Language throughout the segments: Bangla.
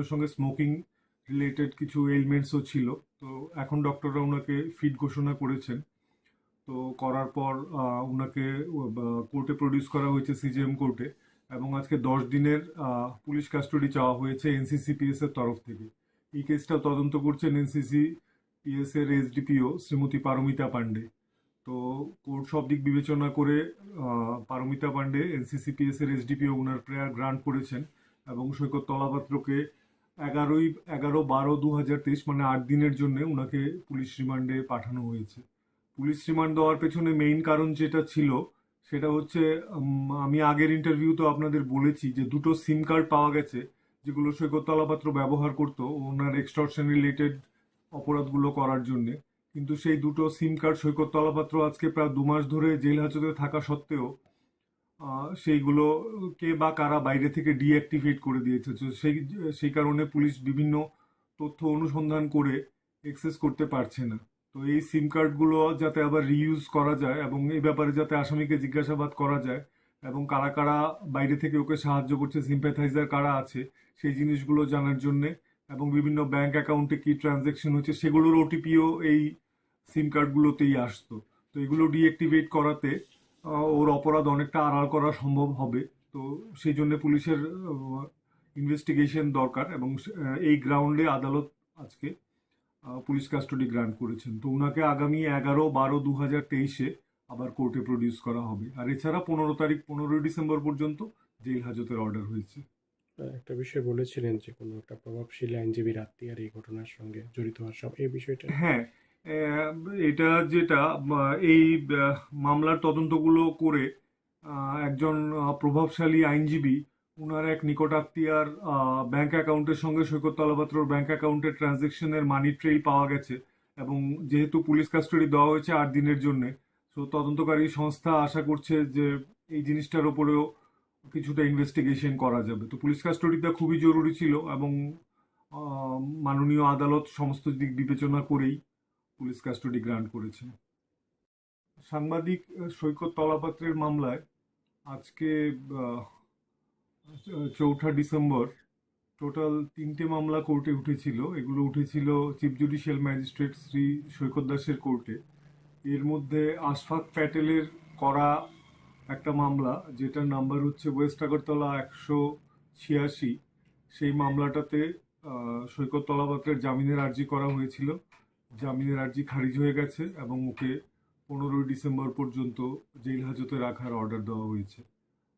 প্রবলেমের সঙ্গে স্মোকিং রিলেটেড কিছু এলিমেন্টসও ছিল। তো এখন ডক্টররা ওনাকে ফিট ঘোষণা করেছেন। তো করার পর ওনাকে কোর্টে প্রডিউস করা হয়েছে সিজিএম কোর্টে, এবং আজকে 10 দিনের পুলিশ কাস্টডি চাওয়া হয়েছে এনসিসিপিএস এর তরফ থেকে। এই কেসটা তদন্ত করছেন এনসিসিপিএস এর এসডিপিও শ্রীমতী পারমিতা পান্ডে। তো কোর্ট সব দিক বিবেচনা করে পারমিতা পান্ডে এনসিসিপিএস এর এসডিপিও ওনার প্রেয়ার গ্রান্ট করেছেন, এবং সৈকত তলাপাত্রকে 11/12/2023 মানে 8 দিনের জন্য ওনাকে পুলিশ রিমান্ডে পাঠানো হয়েছে। পুলিশ রিমান্ড দেওয়ার পেছনে মেইন কারণ যেটা ছিল সেটা হচ্ছে, আমি আগের ইন্টারভিউ তো আপনাদের বলেছি যে দুটো সিম কার্ড পাওয়া গেছে যেগুলো সৈকত তলাপাত্র ব্যবহার করতো ওনার এক্সটর্শন রিলেটেড অপরাধগুলো করার জন্যে। কিন্তু সেই দুটো সিম কার্ড সৈকত তলাপাত্র আজকে প্রায় 2 মাস ধরে জেল হাজতে থাকা সত্ত্বেও সেইগুলো কে বা কারা বাইরে থেকে ডিঅ্যাক্টিভেট করে দিয়েছে। তো সেই কারণে পুলিশ বিভিন্ন তথ্য অনুসন্ধান করে এক্সেস করতে পারছে না। তো এই সিম কার্ডগুলো যাতে আবার রিইউজ করা যায় এবং এই ব্যাপারে যাতে আসামিকে জিজ্ঞাসাবাদ করা যায়, এবং কারা কারা বাইরে থেকে ওকে সাহায্য করছে, সিম্প্যাথাইজার কারা আছে সেই জিনিসগুলো জানার জন্যে, এবং বিভিন্ন ব্যাংক অ্যাকাউন্টে কি ট্রানজ্যাকশন হচ্ছে সেগুলোর ওটিপিও এই সিম কার্ডগুলোতেই আসতো। তো এগুলো ডিঅ্যাক্টিভেট করাতে ওর অপরাধ অনেকটা আড়াল করা সম্ভব হবে। তো সেই জন্য পুলিশের ইনভেস্টিগেশন দরকার, এবং এই গ্রাউন্ডে আদালত আজকে পুলিশ কাস্টডি গ্রান্ট করেছেন। তো ওনাকে আগামী 11/12/2023 আবার কোর্টে প্রডিউস করা হবে। আর এছাড়া 15 তারিখ 15ই ডিসেম্বর পর্যন্ত জেল হাজতের অর্ডার হয়েছে। একটা বিষয় বলেছিলেন যে কোনো একটা প্রভাবশালী আইনজীবীর আত্মীয়ার এই ঘটনার সঙ্গে জড়িত হওয়ার সব এই বিষয়টা। হ্যাঁ, এটা যেটা এই মামলার তদন্তগুলো করে একজন প্রভাবশালী আইনজীবী উনার এক নিকটাত্মীয়ার ব্যাংক অ্যাকাউন্টের সঙ্গে সৈকত তলাপাত্রর ব্যাংক অ্যাকাউন্টের ট্রানজেকশনের মানি ট্রেইল পাওয়া গেছে, এবং যেহেতু পুলিশ কাস্টডি দেওয়া হয়েছে 8 দিনের জন্য, তো তদন্তকারী সংস্থা আশা করছে যে এই জিনিসটার ওপরেও কিছুটা ইনভেস্টিগেশন করা যাবে। তো পুলিশ কাস্টডিটা খুবই জরুরি ছিল, এবং মাননীয় আদালত সমস্ত দিক বিবেচনা করেই পুলিশ কাস্টডি গ্রান্ট করেছেন। সাংবাদিক সৈকত তলাপাত্রের মামলায় আজকে 4 ডিসেম্বর টোটাল 3টে মামলা কোর্টে উঠেছিল। এগুলো উঠেছিল চিফ জুডিশিয়াল ম্যাজিস্ট্রেট শ্রী সৈকত দাসের কোর্টে। এর মধ্যে আশফাক প্যাটেলের করা একটা মামলা, যেটার নাম্বার হচ্ছে ওয়েস্ট আগরতলা 186, সেই মামলাটাতে সৈকত তলাপাত্রের জামিনের আর্জি করা হয়েছিল। জামিনের আর্জি খারিজ হয়ে গেছে, এবং ওকে 15ই ডিসেম্বর পর্যন্ত জেল হাজতে রাখার অর্ডার দেওয়া হয়েছে।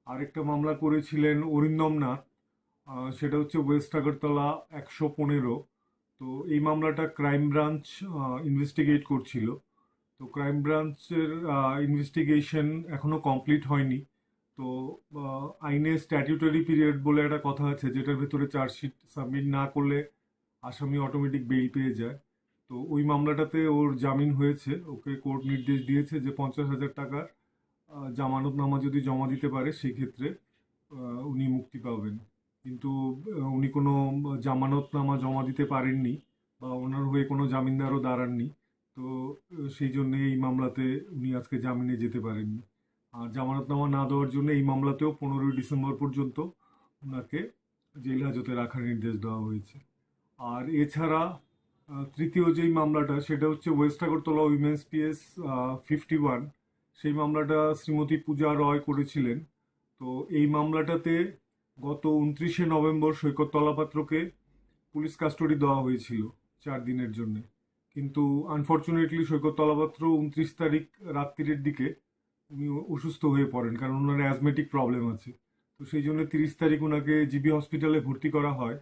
আরেকটা মামলা করেছিলেন অরিন্দম নাথ, সেটা হচ্ছে ওয়েস্ট আগরতলা 115। তো এই মামলাটা ক্রাইম ব্রাঞ্চ ইনভেস্টিগেট করছিল। তো ক্রাইম ব্রাঞ্চের ইনভেস্টিগেশন এখনো কমপ্লিট হয়নি। তো আইনে স্ট্যাটিউটারি পিরিয়ড বলে একটা কথা আছে, যেটার ভেতরে চার্জশিট সাবমিট না করলে আসামি অটোমেটিক বেইল পেয়ে যায়। তো ওই মামলাটাতে ওর জামিন হয়েছে। ওকে কোর্ট নির্দেশ দিয়েছে যে 50,000 টাকার জামানতনামা যদি জমা দিতে পারে সেই ক্ষেত্রে উনি মুক্তি পাবেন। কিন্তু উনি কোনো জামানতনামা জমা দিতে পারেননি, বা ওনার হয়ে কোনো জামিনদারও দাঁড়াননি। তো সেই জন্য এই মামলাতে উনি আজকে জামিনে যেতে পারেননি। আর জামানতনামা না দেওয়ার জন্য এই মামলাতেও 15ই ডিসেম্বর পর্যন্ত ওনাকে জেল হাজতে রাখার নির্দেশ দেওয়া হয়েছে। আর এছাড়া তৃতীয় যেই মামলাটা সেটা হচ্ছে ওয়েস্ট আগরতলা উইমেন্স পিএস 51। সেই মামলাটা শ্রীমতী পূজা রয় করেছিলেন। তো এই মামলাটাতে গত 29শে নভেম্বর সৈকত তলাপাত্রকে পুলিশ কাস্টডি দেওয়া হয়েছিল 4 দিনের জন্য। কিন্তু আনফর্চুনেটলি সৈকত তলাপাত্র 29 তারিখ রাত্রির দিকে উনি অসুস্থ হয়ে পড়েন, কারণ ওনার অ্যাজমেটিক প্রবলেম আছে। তো সেই জন্য 30 তারিখ ওনাকে জিবি হসপিটালে ভর্তি করা হয়,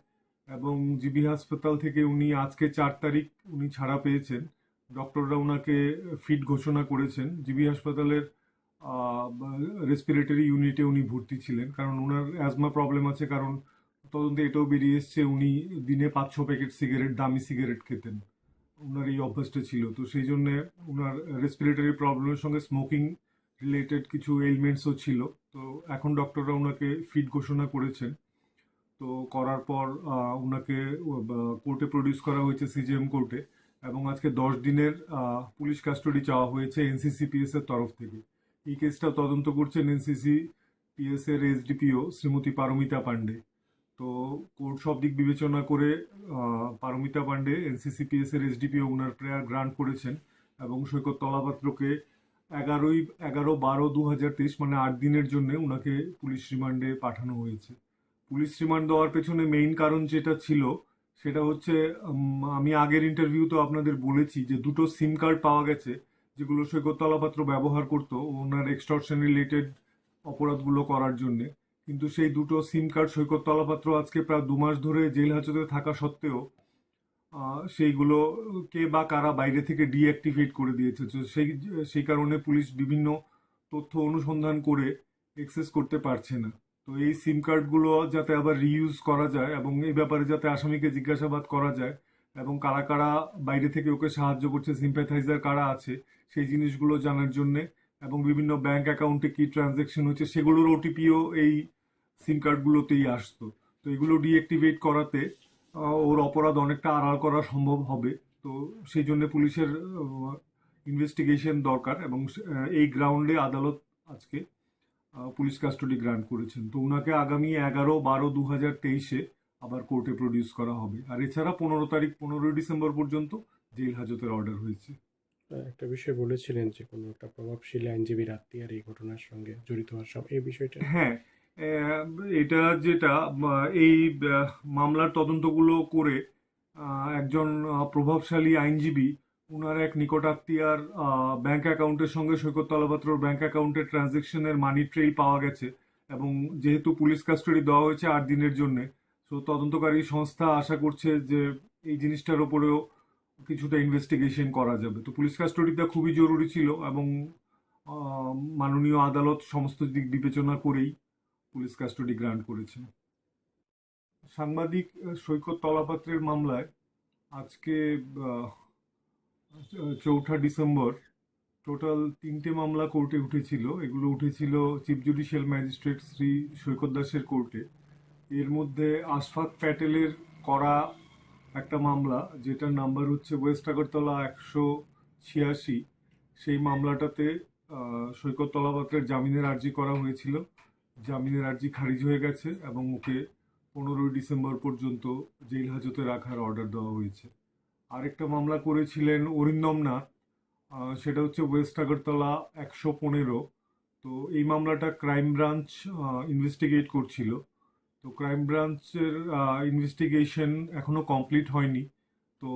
এবং জিবি হাসপাতাল থেকে উনি আজকে 4 তারিখ উনি ছাড়া পেয়েছেন। ডক্টররা ওনাকে ফিট ঘোষণা করেছেন। জিবি হাসপাতালের রেসপিরেটরি ইউনিটে উনি ভর্তি ছিলেন, কারণ ওনার অ্যাজমা প্রবলেম আছে। কারণ তদন্তে এটাও বেরিয়ে এসছে উনি দিনে 5-6 প্যাকেট সিগারেট, দামি সিগারেট খেতেন, ওনার এই অভ্যাসটা ছিল। তো সেই জন্যে ওনার রেসপিরেটরি প্রবলেমের সঙ্গে স্মোকিং রিলেটেড কিছু এলিমেন্টসও ছিল। তো এখন ডক্টররা ওনাকে ফিট ঘোষণা করেছেন। তো করার পর ওনাকে কোর্টে প্রডিউস করা হয়েছে সিজিএম কোর্টে, এবং আজকে 10 দিনের পুলিশ কাস্টডি চাওয়া হয়েছে এনসিসিপিএস এর তরফ থেকে। এই কেসটা তদন্ত করছেন এনসিসিপিএস এর এসডিপিও শ্রীমতী পারমিতা পান্ডে। তো তো কোর্ট সব দিক বিবেচনা করে পারমিতা পান্ডে এনসিসিপিএস এর এসডিপিও ওনার প্রেয়ার গ্রান্ট করেছেন এবং সৈকত তলাপাত্রকে 11/12/2023 মানে 8 দিনের জন্য ওনাকে পুলিশ রিমান্ডে পাঠানো হয়েছে। পুলিশ রিমান্ড দেওয়ার পেছনে মেইন কারণ যেটা ছিল সেটা হচ্ছে আমি আগের ইন্টারভিউতে আপনাদের বলেছি যে দুটো সিম কার্ড পাওয়া গেছে যেগুলো সৈকত তলাপাত্র ব্যবহার করতো ওনার এক্সটর্শন রিলেটেড অপরাধগুলো করার জন্যে। কিন্তু সেই দুটো সিম কার্ড সৈকত তলাপাত্র আজকে প্রায় 2 মাস ধরে জেল হাজতে থাকা সত্ত্বেও সেইগুলো কে বা কারা বাইরে থেকে ডিঅ্যাক্টিভেট করে দিয়েছে। তো সেই কারণে পুলিশ বিভিন্ন তথ্য অনুসন্ধান করে এক্সেস করতে পারছে না। তো এই সিম কার্ডগুলো যাতে আবার রিইউজ করা যায় এবং এই ব্যাপারে যাতে আসামিকে জিজ্ঞাসাবাদ করা যায় এবং কারা কারা বাইরে থেকে ওকে সাহায্য করছে, সিম্প্যাথাইজার কারা আছে সেই জিনিসগুলো জানার জন্যে এবং বিভিন্ন ব্যাংক অ্যাকাউন্টে কি ট্রানজ্যাকশন হচ্ছে সেগুলোর ওটিপিও এই সিম কার্ডগুলোতেই আসতো। তো এগুলো ডিঅ্যাক্টিভেট করাতে ওর অপরাধ অনেকটা আড়াল করা সম্ভব হবে। তো সেই জন্য পুলিশের ইনভেস্টিগেশন দরকার এবং এই গ্রাউন্ডে আদালত আজকে পুলিশ কাস্টডি গ্রান্ট করেছেন। তো ওনাকে আগামী 11/12/2023 আবার কোর্টে প্রডিউস করা হবে। আর এছাড়া 15 ডিসেম্বর পর্যন্ত জেল হাজতের অর্ডার হয়েছে। একটা বিষয় বলেছিলেন যে কোনো একটা প্রভাবশালী আইনজীবীর আত্মীয়ার এই ঘটনার সঙ্গে জড়িত হওয়ার সব এই বিষয়টা। হ্যাঁ, এটা যেটা এই মামলার তদন্তগুলো করে একজন প্রভাবশালী আইনজীবী ওনার এক নিকটাত্মীয়ার ব্যাংক অ্যাকাউন্টের সঙ্গে সৈকত তলাপাত্রর ব্যাংক অ্যাকাউন্টের ট্রানজেকশনের মানি ট্রেইল পাওয়া গেছে এবং যেহেতু পুলিশ কাস্টডি দেওয়া হয়েছে 8 দিনের জন্য, তো তদন্তকারী সংস্থা আশা করছে যে এই জিনিসটার ওপরেও কিছুটা ইনভেস্টিগেশন করা যাবে। তো পুলিশ কাস্টডিটা খুবই জরুরি ছিল এবং মাননীয় আদালত সমস্ত দিক বিবেচনা করেই পুলিশ কাস্টডি গ্রান্ট করেছেন। সাংবাদিক সৈকত তলাপাত্রের মামলায় আজকে 4 ডিসেম্বর টোটাল 3টে মামলা কোর্টে উঠেছিল। এগুলো উঠেছিল চিফ জুডিশিয়াল ম্যাজিস্ট্রেট শ্রী সৈকত দাসের কোর্টে। এর মধ্যে আশফাক প্যাটেলের করা একটা মামলা যেটার নাম্বার হচ্ছে ওয়েস্ট আগরতলা 186, সেই মামলাটাতে সৈকত তলাপাত্রের জামিনের আর্জি করা হয়েছিল। জামিনের আর্জি খারিজ হয়ে গেছে এবং ওকে 15 ডিসেম্বর পর্যন্ত জেল হাজতে রাখার অর্ডার দেওয়া হয়েছে। আরেকটা মামলা করেছিলেন অরিন্দম নাথ, সেটা হচ্ছে ওয়েস্ট আগরতলা 115। তো এই মামলাটা ক্রাইম ব্রাঞ্চ ইনভেস্টিগেট করছিল। তো ক্রাইম ব্রাঞ্চের ইনভেস্টিগেশন এখনো কমপ্লিট হয়নি। তো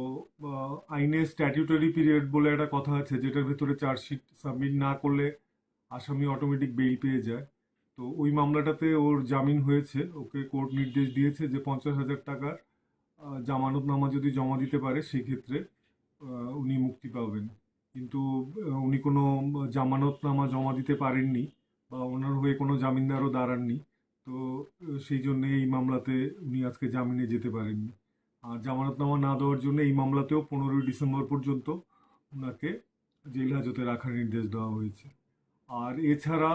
আইনে স্ট্যাটিউটারি পিরিয়ড বলে একটা কথা আছে যেটার ভেতরে চার্জশিট সাবমিট না করলে আসামি অটোমেটিক বেইল পেয়ে যায়। তো ওই মামলাটাতে ওর জামিন হয়েছে। ওকে কোর্ট নির্দেশ দিয়েছে যে 50,000 টাকার জামানতনামা যদি জমা দিতে পারে সেক্ষেত্রে উনি মুক্তি পাবেন। কিন্তু উনি কোনো জামানতনামা জমা দিতে পারেননি বা ওনার হয়ে কোনো জামিনদারও দাঁড়াননি। তো সেই জন্য এই মামলাতে উনি আজকে জামিনে যেতে পারেননি। আর জামানতনামা না দেওয়ার জন্য এই মামলাতেও 15 ডিসেম্বর পর্যন্ত ওনাকে জেল হাজতে রাখার নির্দেশ দেওয়া হয়েছে। আর এছাড়া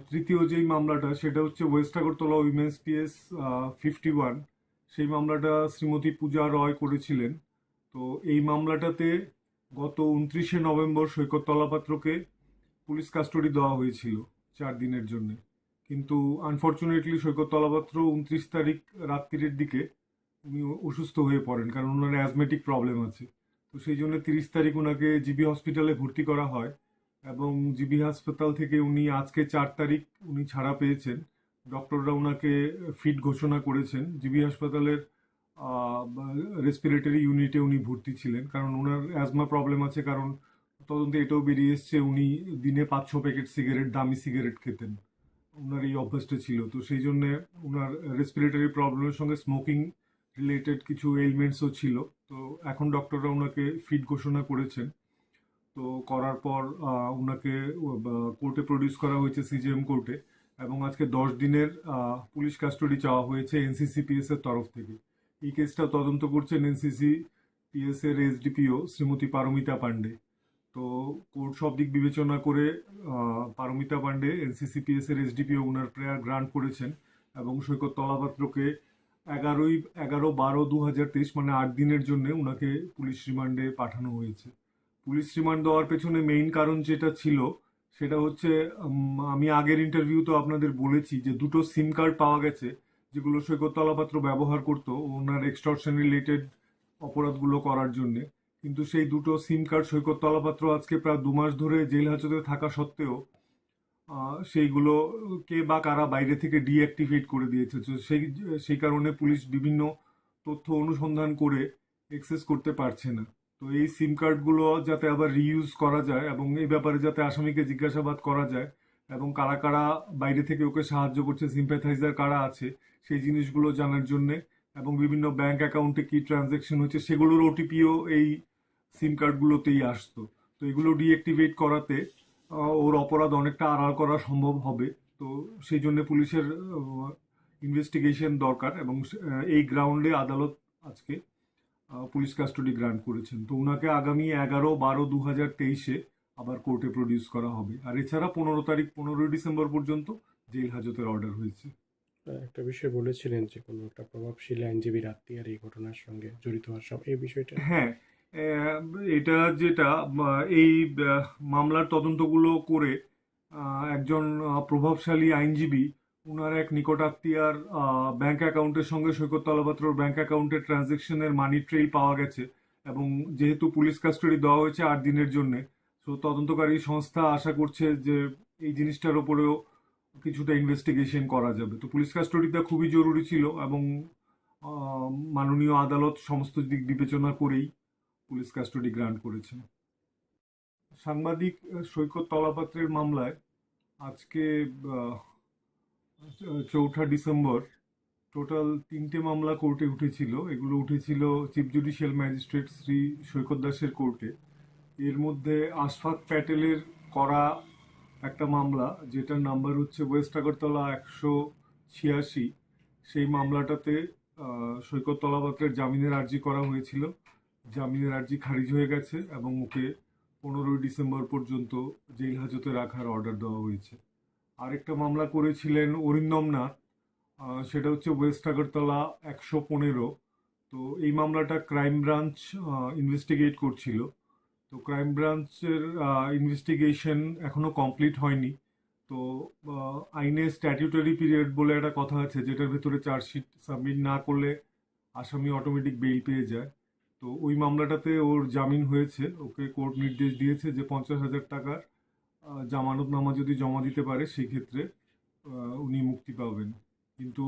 তৃতীয় যেই মামলাটা সেটা হচ্ছে ওয়েস্ট আগরতলা উইমেন্স পিএস 51। সেই মামলাটা শ্রীমতী পূজা রয় করেছিলেন। তো এই মামলাটাতে গত 29 নভেম্বর সৈকত তলাপাত্রকে পুলিশ কাস্টডি দেওয়া হয়েছিল 4 দিনের জন্য। কিন্তু আনফর্চুনেটলি সৈকত তলাপাত্র 29 তারিখ রাত্রির দিকে উনি অসুস্থ হয়ে পড়েন কারণ ওনার অ্যাজমেটিক প্রবলেম আছে। তো সেই জন্য 30 তারিখ ওনাকে জিবি হসপিটালে ভর্তি করা হয় এবং জিবি হাসপাতাল থেকে উনি আজকে 4 তারিখ উনি ছাড়া পেয়েছেন। ডক্টররা ওনাকে ফিট ঘোষণা করেছেন। জিবি হাসপাতালের রেসপিরেটরি ইউনিটে উনি ভর্তি ছিলেন কারণ ওনার অ্যাজমা প্রবলেম আছে। কারণ তদন্তে এটাও বেরিয়ে এসছে উনি দিনে 5-6 প্যাকেট সিগারেট, দামি সিগারেট খেতেন, ওনার এই অভ্যাসটা ছিল। তো সেই জন্য ওনার রেসপিরেটরি প্রবলেমের সঙ্গে স্মোকিং রিলেটেড কিছু এলিমেন্টসও ছিল। তো এখন ডক্টররা ওনাকে ফিট ঘোষণা করেছেন। তো করার পর ওনাকে কোর্টে প্রডিউস করা হয়েছে সিজিএম কোর্টে এবং আজকে 10 দিনের পুলিশ কাস্টডি চাওয়া হয়েছে এনসিসিপিএস এর তরফ থেকে। এই কেসটা তদন্ত করছেন এনসিসিপিএস এর এসডিপিও শ্রীমতী পারমিতা পান্ডে। তো কোর্ট সব দিক বিবেচনা করে পারমিতা পান্ডে এনসিসিপিএস এর এসডিপিও ওনার প্রেয়ার গ্রান্ট করেছেন এবং সৈকত তলাপাত্রকে 11/12/2023 মানে 8 দিনের জন্য ওনাকে পুলিশ রিমান্ডে পাঠানো হয়েছে। পুলিশ রিমান্ড দেওয়ার পেছনে মেইন কারণ যেটা ছিল সেটা হচ্ছে আমি আগের ইন্টারভিউতে আপনাদের বলেছি যে দুটো সিম কার্ড পাওয়া গেছে যেগুলো সৈকত তলাপাত্র ব্যবহার করতো ওনার এক্সটর্শন রিলেটেড অপরাধগুলো করার জন্যে। কিন্তু সেই দুটো সিম কার্ড সৈকত তলাপাত্র আজকে প্রায় 2 মাস ধরে জেল হাজতে থাকা সত্ত্বেও সেইগুলো কে বা কারা বাইরে থেকে ডিঅ্যাক্টিভেট করে দিয়েছে। তো সেই কারণে পুলিশ বিভিন্ন তথ্য অনুসন্ধান করে এক্সেস করতে পারছে না। তো এই সিম কার্ডগুলো যাতে আবার রিইউজ করা যায় এবং এই ব্যাপারে যাতে আসামিকে জিজ্ঞাসাবাদ করা যায় এবং কারা কারা বাইরে থেকে ওকে সাহায্য করছে, সিম্প্যাথাইজার কারা আছে সেই জিনিসগুলো জানার জন্যে এবং বিভিন্ন ব্যাংক অ্যাকাউন্টে কি ট্রানজ্যাকশন হচ্ছে সেগুলোর ওটিপিও এই সিম কার্ডগুলোতেই আসতো। তো এগুলো ডিঅ্যাক্টিভেট করাতে ওর অপরাধ অনেকটা আড়াল করা সম্ভব হবে। তো সেই জন্য পুলিশের ইনভেস্টিগেশন দরকার এবং এই গ্রাউন্ডে আদালত আজকে পুলিশ কাস্টডি গ্রান্ট করেছেন। তো ওনাকে আগামী 11/12/2023 আবার কোর্টে প্রডিউস করা হবে। আর এছাড়া 15 তারিখ 15ই ডিসেম্বর পর্যন্ত জেল হাজতের অর্ডার হয়েছে। একটা বিষয় বলেছিলেন যে কোনো একটা প্রভাবশালী আইনজীবীর আত্মীয়ার এই ঘটনার সঙ্গে জড়িত হওয়ার সব এই বিষয়টা। হ্যাঁ, এটা যেটা এই মামলার তদন্তগুলো করে একজন প্রভাবশালী আইনজীবী উনার এক নিকটাত্মীয়ার ব্যাংক অ্যাকাউন্টের সঙ্গে সৈকত তলাপাত্রর ব্যাংক অ্যাকাউন্টের ট্রানজেকশনের মানি ট্রেইল পাওয়া গেছে এবং যেহেতু পুলিশ কাস্টডি দেওয়া হয়েছে 8 দিনের জন্য, তো তদন্তকারী সংস্থা আশা করছে যে এই জিনিসটার উপরেও কিছুটা ইনভেস্টিগেশন করা যাবে। তো পুলিশ কাস্টডিটা খুবই জরুরি ছিল এবং আহ, মাননীয় আদালত সমস্ত দিক বিবেচনা করেই পুলিশ কাস্টডি গ্রান্ট করেছেন। সাংবাদিক সৈকত তলাপাত্রের মামলায় আজকে 4ঠা ডিসেম্বর টোটাল 3টে মামলা কোর্টে উঠেছিল। এগুলো উঠেছিল চিফ জুডিশিয়াল ম্যাজিস্ট্রেট শ্রী সৈকত দাসের কোর্টে। এর মধ্যে আশফাক প্যাটেলের করা একটা মামলা, যেটার নাম্বার হচ্ছে ওয়েস্ট আগরতলা 186, সেই মামলাটাতে সৈকত তলাপাত্রের জামিনের আর্জি করা হয়েছিল। জামিনের আর্জি খারিজ হয়ে গেছে এবং ওকে 15ই ডিসেম্বর পর্যন্ত জেল হাজতে রাখার অর্ডার দেওয়া হয়েছে। আরেকটা মামলা করেছিলেন অরিন্দম নাথ, সেটা হচ্ছে ওয়েস্ট আগরতলা 115। তো এই মামলাটা ক্রাইম ব্রাঞ্চ ইনভেস্টিগেট করছিল। তো ক্রাইম ব্রাঞ্চের ইনভেস্টিগেশন এখনো কমপ্লিট হয়নি। তো আইনে স্ট্যাটিউটারি পিরিয়ড বলে একটা কথা আছে, যেটার ভেতরে চার্জশিট সাবমিট না করলে আসামি অটোমেটিক বেইল পেয়ে যায়। তো ওই মামলাটাতে ওর জামিন হয়েছে। ওকে কোর্ট নির্দেশ দিয়েছে যে 50,000 টাকার জামানতনামা যদি জমা দিতে পারে সেক্ষেত্রে উনি মুক্তি পাবেন। কিন্তু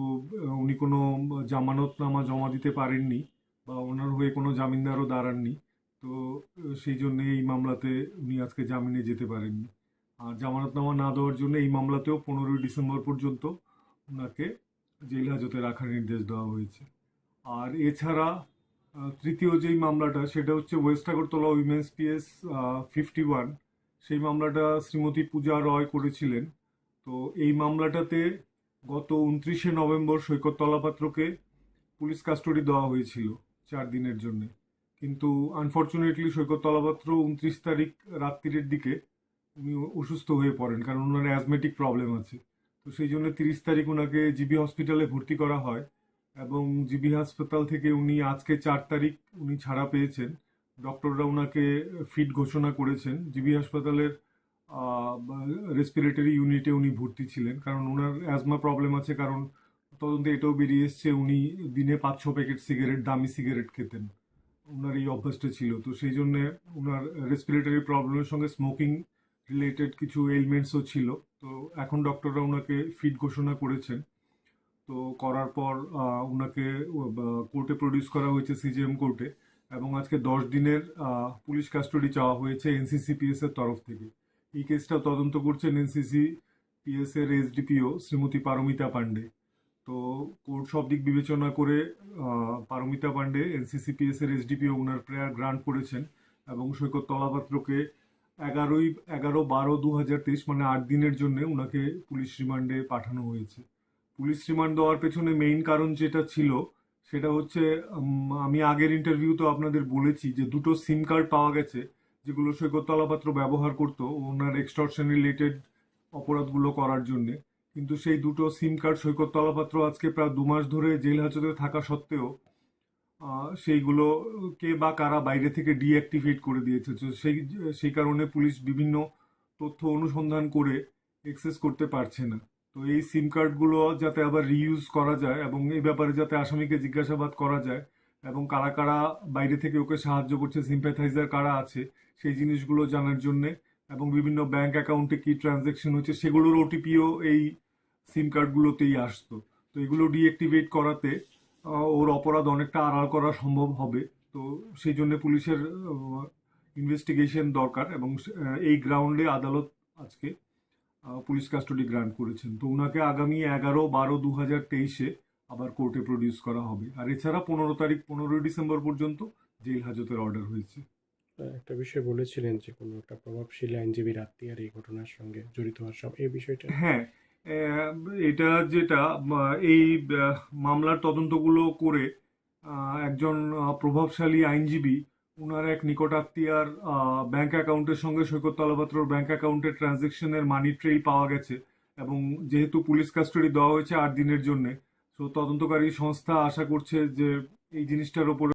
উনি কোনো জামানতনামা জমা দিতে পারেননি বা ওনার হয়ে কোনো জামিনদারও দাঁড়াননি। তো সেই জন্য এই মামলাতে উনি আজকে জামিনে যেতে পারেননি। আর জামানতনামা না দেওয়ার জন্য এই মামলাতেও 15ই ডিসেম্বর পর্যন্ত ওনাকে জেল হাজতে রাখার নির্দেশ দেওয়া হয়েছে। আর এছাড়া তৃতীয় যেই মামলাটা সেটা হচ্ছে ওয়েস্ট আগরতলা উইমেন্স পিএস 51। সেই মামলাটা শ্রীমতী পূজা রয় করেছিলেন। তো এই মামলাটাতে গত 29শে নভেম্বর সৈকত তলাপাত্রকে পুলিশ কাস্টডি দেওয়া হয়েছিল 4 দিনের জন্য। কিন্তু আনফর্চুনেটলি সৈকত তলাপাত্র 29 তারিখ রাত্রির দিকে উনি অসুস্থ হয়ে পড়েন, কারণ ওনার অ্যাজমেটিক প্রবলেম আছে। তো সেই জন্য 30 তারিখ ওনাকে জিবি হসপিটালে ভর্তি করা হয় এবং জিবি হাসপাতাল থেকে উনি আজকে 4 তারিখ উনি ছাড়া পেয়েছেন। ডক্টররা ওনাকে ফিট ঘোষণা করেছেন। জিবি হাসপাতালের রেসপিরেটরি ইউনিটে উনি ভর্তি ছিলেন, কারণ ওনার অ্যাজমা প্রবলেম আছে। কারণ তদন্তে এটাও বেরিয়ে এসছে উনি দিনে 5-6 প্যাকেট সিগারেট, দামি সিগারেট খেতেন। ওনার এই অভ্যাসটা ছিল। তো সেই জন্য ওনার রেসপিরেটরি প্রবলেমের সঙ্গে স্মোকিং রিলেটেড কিছু এলিমেন্টসও ছিল। তো এখন ডক্টররা ওনাকে ফিট ঘোষণা করেছেন। তো করার পর ওনাকে কোর্টে প্রডিউস করা হয়েছে সিজিএম কোর্টে এবং আজকে 10 দিনের পুলিশ কাস্টডি চাওয়া হয়েছে এনসিসিপিএস এর তরফ থেকে। এই কেসটা তদন্ত করছেন এনসিসিপিএস এর এসডিপিও শ্রীমতী পারমিতা পান্ডে। তো কোর্ট সব দিক বিবেচনা করে পারমিতা পান্ডে এনসিসিপিএস এর এসডিপিও ওনার প্রেয়ার গ্রান্ট করেছেন এবং সৈকত তলাপাত্রকে 11/12/2023 মানে 8 দিনের জন্য ওনাকে পুলিশ রিমান্ডে পাঠানো হয়েছে। পুলিশ রিমান্ড দেওয়ার পেছনে মেইন কারণ যেটা ছিল সেটা হচ্ছে আমি আগের ইন্টারভিউতে আপনাদের বলেছি যে দুটো সিম কার্ড পাওয়া গেছে যেগুলো সৈকত তলাপাত্র ব্যবহার করতো ওনার এক্সটর্শন রিলেটেড অপরাধগুলো করার জন্যে। কিন্তু সেই দুটো সিম কার্ড সৈকত তলাপাত্র আজকে প্রায় 2 মাস ধরে জেল হাজতে থাকা সত্ত্বেও সেইগুলো কে বা কারা বাইরে থেকে ডিঅ্যাক্টিভেট করে দিয়েছে। তো সেই কারণে পুলিশ বিভিন্ন তথ্য অনুসন্ধান করে এক্সেস করতে পারছে না। তো এই সিম কার্ডগুলো যাতে আবার রিইউজ করা যায় এবং এই ব্যাপারে যাতে আসামিকে জিজ্ঞাসাবাদ করা যায় এবং কারা কারা বাইরে থেকে ওকে সাহায্য করছে, সিম্প্যাথাইজার কারা আছে সেই জিনিসগুলো জানার জন্যে এবং বিভিন্ন ব্যাংক অ্যাকাউন্টে কি ট্রানজ্যাকশন হচ্ছে সেগুলোর ওটিপিও এই সিম কার্ডগুলোতেই আসতো। তো এগুলো ডিঅ্যাক্টিভেট করাতে ওর অপরাধ অনেকটা আড়াল করা সম্ভব হবে। তো সেই জন্য পুলিশের ইনভেস্টিগেশন দরকার এবং এই গ্রাউন্ডে আদালত আজকে পুলিশ কাস্টডি গ্রান্ট করেছেন। তো ওনাকে আগামী 11/12/2023 আবার কোর্টে প্রডিউস করা হবে। আর এছাড়া 15 তারিখ 15ই ডিসেম্বর পর্যন্ত জেল হাজতের অর্ডার হয়েছে। একটা বিষয় বলেছিলেন যে কোনো একটা প্রভাবশালী আইনজীবীর আত্মীয়ার এই ঘটনার সঙ্গে জড়িত হওয়ার সব এই বিষয়টা। হ্যাঁ, এটা যেটা এই মামলার তদন্তগুলো করে একজন প্রভাবশালী আইনজীবী ওনার এক নিকটাত্মীয়ার ব্যাংক অ্যাকাউন্টের সঙ্গে সৈকত তলাপাত্রর ব্যাংক অ্যাকাউন্টের ট্রানজেকশনের মানি ট্রেইল পাওয়া গেছে এবং যেহেতু পুলিশ কাস্টডি দেওয়া হয়েছে 8 দিনের জন্য, তো তদন্তকারী সংস্থা আশা করছে যে এই জিনিসটার উপরে